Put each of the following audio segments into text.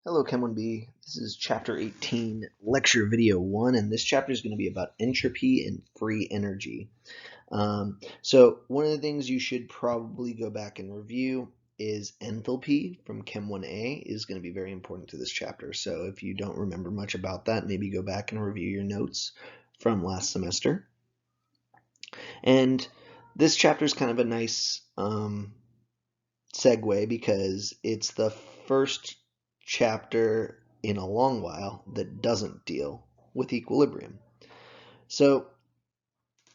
Hello, Chem 1B. This is Chapter 18, Lecture Video 1, and this chapter is going to be about entropy and free energy. So one of the things you should probably go back and review is enthalpy from Chem 1A is going to be very important to this chapter. So if you don't remember much about that, maybe go back and review your notes from last semester. And this chapter is kind of a nice segue because it's the first chapter in a long while that doesn't deal with equilibrium. So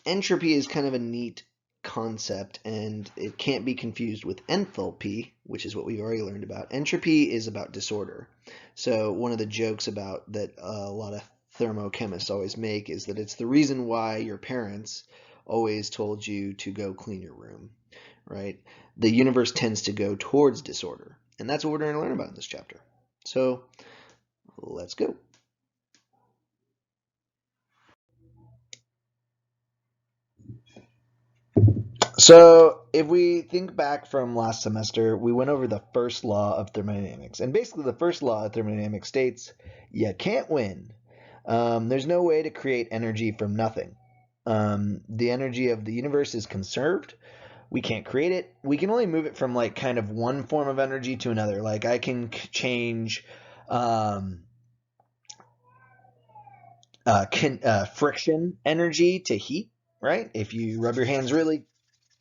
entropy is kind of a neat concept, and it can't be confused with enthalpy, which is what we already learned about. Entropy is about disorder. So one of the jokes about that a lot of thermochemists always make is that it's the reason why your parents always told you to go clean your room, right? The universe tends to go towards disorder, and that's what we're going to learn about in this chapter. So let's go. So if we think back from last semester, we went over the first law of thermodynamics. And basically the first law of thermodynamics states you can't win. There's no way to create energy from nothing. The energy of the universe is conserved. We can't create it. We can only move it from like kind of one form of energy to another. Like I can change friction energy to heat, right? If you rub your hands really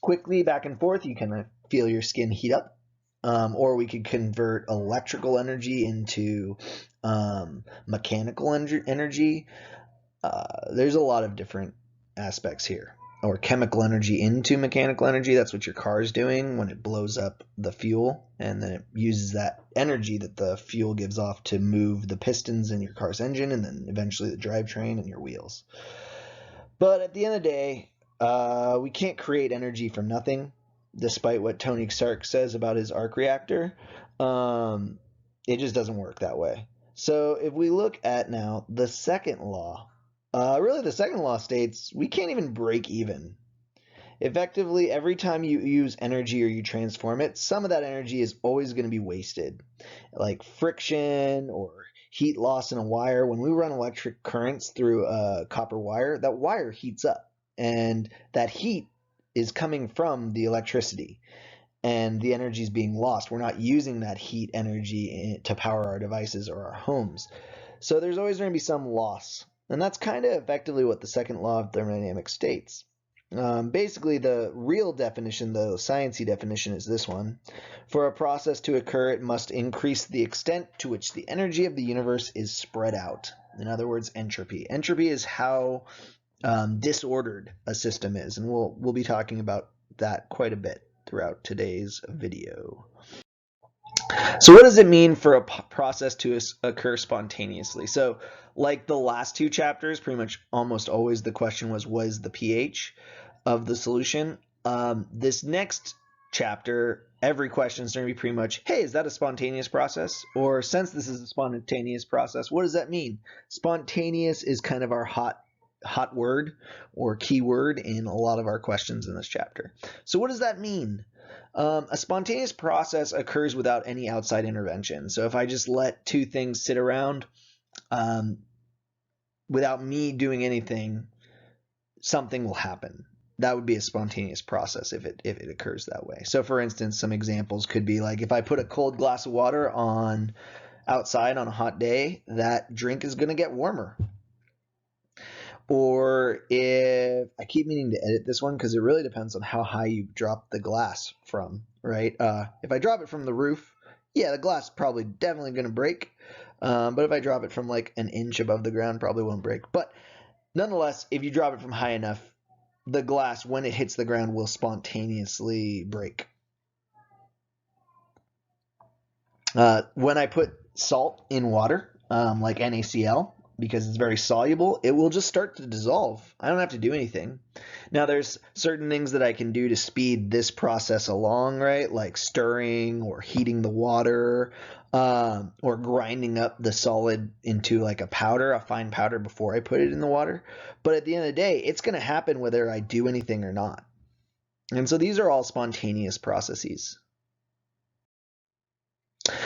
quickly back and forth, you can feel your skin heat up. Or we could convert electrical energy into mechanical energy. There's a lot of different aspects here. Or chemical energy into mechanical energy. That's what your car is doing when it blows up the fuel, and then it uses that energy that the fuel gives off to move the pistons in your car's engine, and then eventually the drivetrain and your wheels. But at the end of the day, we can't create energy from nothing, despite what Tony Stark says about his arc reactor. It just doesn't work that way. So if we look at now the second law, really the second law states we can't even break even. Effectively, every time you use energy or you transform it, some of that energy is always going to be wasted. Like friction or heat loss in a wire. When we run electric currents through a copper wire, that wire heats up, and that heat is coming from the electricity, and the energy is being lost. We're not using that heat energy to power our devices or our homes. So there's always going to be some loss. And that's kind of effectively what the second law of thermodynamics states. Basically, the real definition, the sciencey definition, is this one. For a process to occur, it must increase the extent to which the energy of the universe is spread out. In other words, entropy. Entropy is how disordered a system is, and we'll be talking about that quite a bit throughout today's video. So what does it mean for a process to occur spontaneously? So like the last two chapters, pretty much almost always the question was, what is the pH of the solution? This next chapter, every question is going to be pretty much, hey, is that a spontaneous process? Or since this is a spontaneous process, what does that mean? Spontaneous is kind of our hot word or keyword in a lot of our questions in this chapter. So what does that mean? A spontaneous process occurs without any outside intervention. So if I just let two things sit around without me doing anything, something will happen. That would be a spontaneous process if it occurs that way. So for instance, some examples could be like if I put a cold glass of water on outside on a hot day, that drink is going to get warmer. Or if I keep meaning to edit this one because it really depends on how high you drop the glass from, right? If I drop it from the roof, yeah, the glass is probably definitely going to break. But if I drop it from like an inch above the ground, probably won't break. But nonetheless, if you drop it from high enough, the glass, when it hits the ground, will spontaneously break. When I put salt in water, like NaCl, because it's very soluble, it will just start to dissolve. I don't have to do anything. Now there's certain things that I can do to speed this process along, right? Like stirring or heating the water, or grinding up the solid into like a powder, a fine powder before I put it in the water. But at the end of the day, it's going to happen whether I do anything or not. And so these are all spontaneous processes.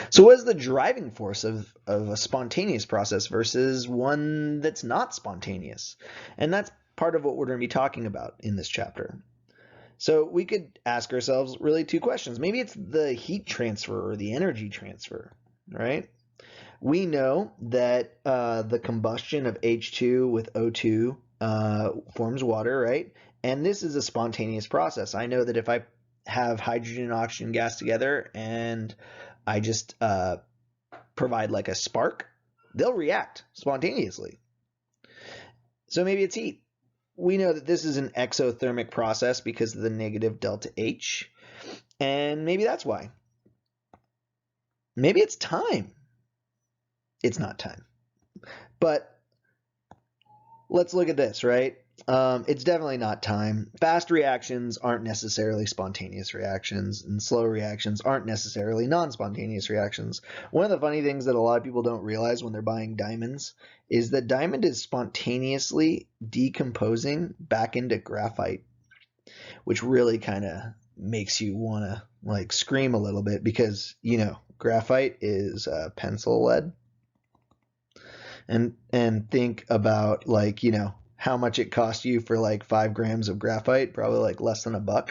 So what is the driving force of a spontaneous process versus one that's not spontaneous? And that's part of what we're going to be talking about in this chapter. So we could ask ourselves really two questions. Maybe it's the heat transfer or the energy transfer, right? We know that the combustion of H2 with O2 forms water, right? And this is a spontaneous process. I know that if I have hydrogen and oxygen gas together and I just provide like a spark, they'll react spontaneously. So maybe it's heat. We know that this is an exothermic process because of the negative delta H, and maybe that's why. Maybe it's time. It's not time. But let's look at this, right? It's definitely not time. Fast reactions aren't necessarily spontaneous reactions, and slow reactions aren't necessarily non-spontaneous reactions. One of the funny things that a lot of people don't realize when they're buying diamonds is that diamond is spontaneously decomposing back into graphite, which really kind of makes you want to like scream a little bit because, you know, graphite is pencil lead. And think about, like, you know, how much it cost you for like 5 grams of graphite, probably like less than $1.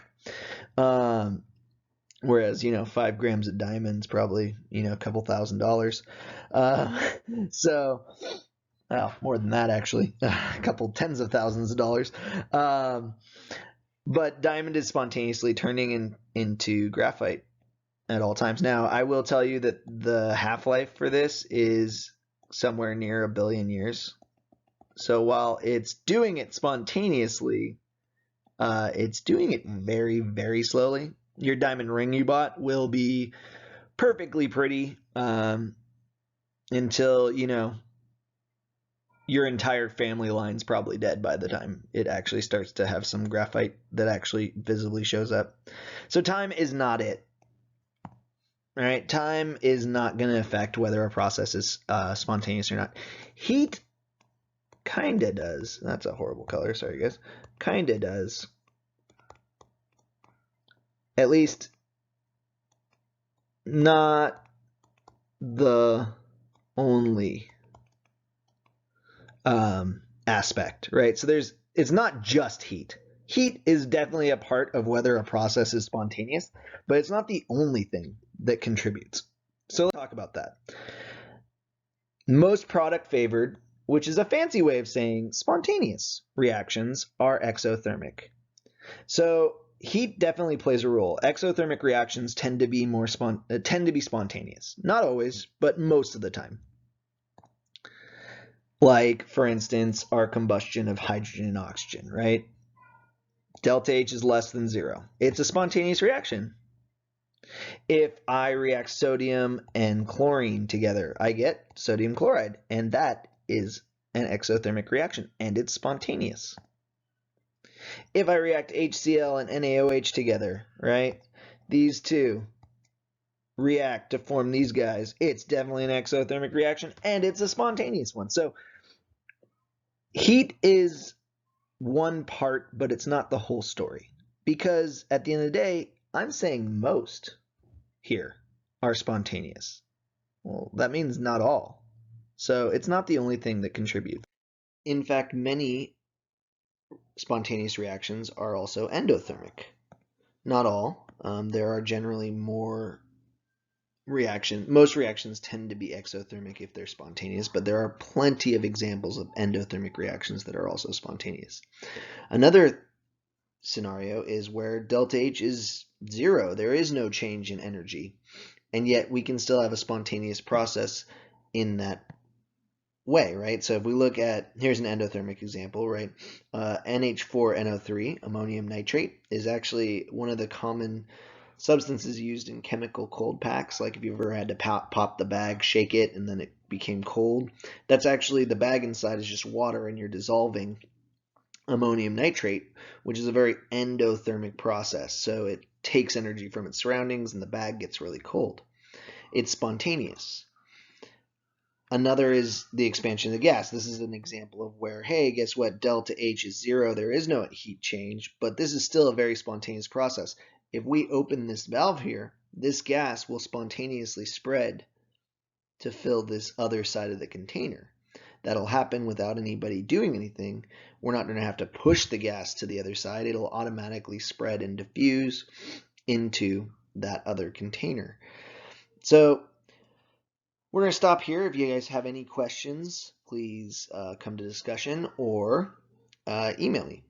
Whereas, you know, 5 grams of diamonds, probably, you know, a couple $1,000s. So, well, more than that, actually, a couple tens of thousands of dollars. But diamond is spontaneously turning into graphite at all times. Now, I will tell you that the half-life for this is somewhere near 1 billion years. So while it's doing it spontaneously, it's doing it very, very slowly. Your diamond ring you bought will be perfectly pretty until, you know, your entire family line's probably dead by the time it actually starts to have some graphite that actually visibly shows up. So time is not it. All right, time is not going to affect whether a process is spontaneous or not. Heat kind of does. That's a horrible color, sorry guys. Kind of does. At least not the only aspect, right? So it's not just heat. Heat is definitely a part of whether a process is spontaneous, but it's not the only thing that contributes. So let's talk about that. Most product favored, which is a fancy way of saying spontaneous reactions, are exothermic. So heat definitely plays a role. Exothermic reactions tend to be spontaneous. Not always, but most of the time. Like, for instance, our combustion of hydrogen and oxygen, right? Delta H is less than 0. It's a spontaneous reaction. If I react sodium and chlorine together, I get sodium chloride, and that is an exothermic reaction, and it's spontaneous. If I react HCl and NaOH together, right, these two react to form these guys, it's definitely an exothermic reaction, and it's a spontaneous one. So heat is one part, but it's not the whole story, because at the end of the day, I'm saying most here are spontaneous. Well, that means not all. So it's not the only thing that contributes. In fact, many spontaneous reactions are also endothermic. Not all. There are generally more most reactions tend to be exothermic if they're spontaneous, but there are plenty of examples of endothermic reactions that are also spontaneous. Another scenario is where delta H is 0. There is no change in energy, and yet we can still have a spontaneous process in that way, right? So if we look at, here's an endothermic example, right? NH4NO3, ammonium nitrate, is actually one of the common substances used in chemical cold packs. Like if you ever had to pop the bag, shake it, and then it became cold. That's actually, the bag inside is just water, and you're dissolving ammonium nitrate, which is a very endothermic process. So it takes energy from its surroundings, and the bag gets really cold. It's spontaneous. Another is the expansion of the gas. This is an example of where, hey, guess what? Delta H is 0. There is no heat change, but this is still a very spontaneous process. If we open this valve here, this gas will spontaneously spread to fill this other side of the container. That'll happen without anybody doing anything. We're not going to have to push the gas to the other side. It'll automatically spread and diffuse into that other container. So we're going to stop here. If you guys have any questions, please come to discussion or email me.